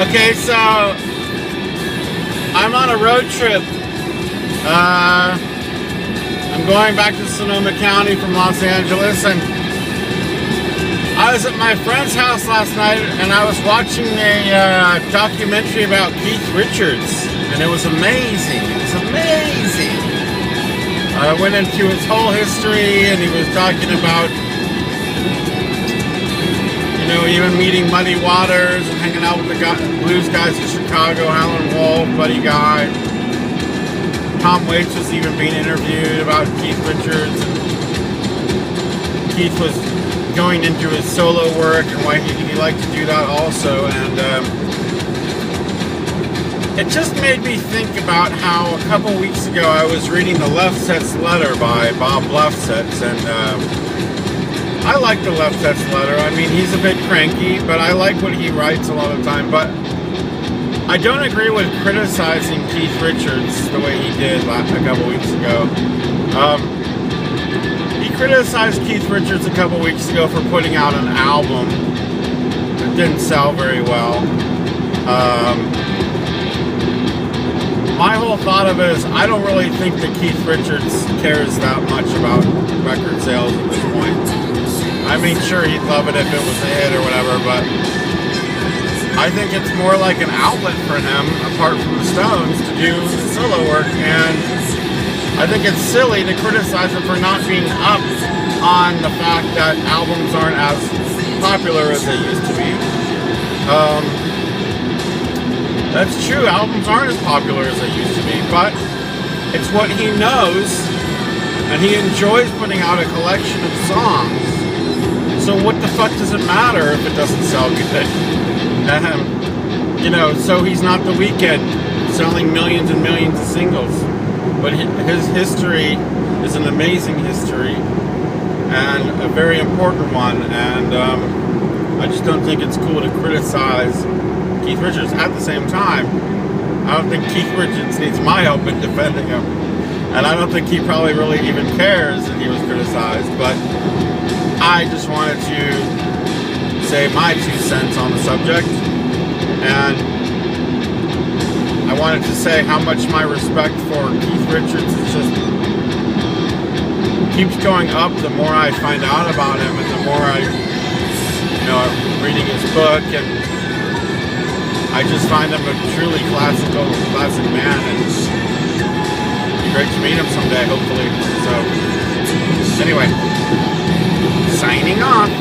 Okay, so I'm on a road trip. I'm going back to Sonoma County from Los Angeles, and I was at my friend's house last night, and I was watching a documentary about Keith Richards, and it was amazing. It was amazing. I went into his whole history, and he was talking about, you know, even meeting Muddy Waters and hanging out with the blues guys in Chicago, Howlin' Wolf, Buddy Guy. Tom Waits was even being interviewed about Keith Richards. And Keith was going into his solo work and why he liked to do that also. And it just made me think about how a couple weeks ago I was reading the Lefsetz letter by Bob Lefsetz, and I like the Lefsetz letter. I mean, he's a bit cranky, but I like what he writes a lot of the time. But I don't agree with criticizing Keith Richards the way he did a couple weeks ago. He criticized Keith Richards a couple weeks ago for putting out an album that didn't sell very well. My whole thought of it is I don't really think that Keith Richards cares that much about record sales at this point. I mean, sure, he'd love it if it was a hit or whatever, but I think it's more like an outlet for him, apart from the Stones, to do solo work, and I think it's silly to criticize him for not being up on the fact that albums aren't as popular as they used to be. That's true, albums aren't as popular as they used to be, but it's what he knows, and he enjoys putting out a collection of songs, so what the fuck does it matter if it doesn't sell good? You know, so he's not The Weeknd selling millions and millions of singles, but his history is an amazing history and a very important one, and I just don't think it's cool to criticize Keith Richards. At the same time, I don't think Keith Richards needs my help in defending him, and I don't think he probably really even cares that he was criticized, but I just wanted to say my 2 cents on the subject, and I wanted to say how much my respect for Keith Richards is just keeps going up the more I find out about him, and the more I'm reading his book, and I just find him a truly classic man, and it'd be great to meet him someday, hopefully. So, anyway, signing off.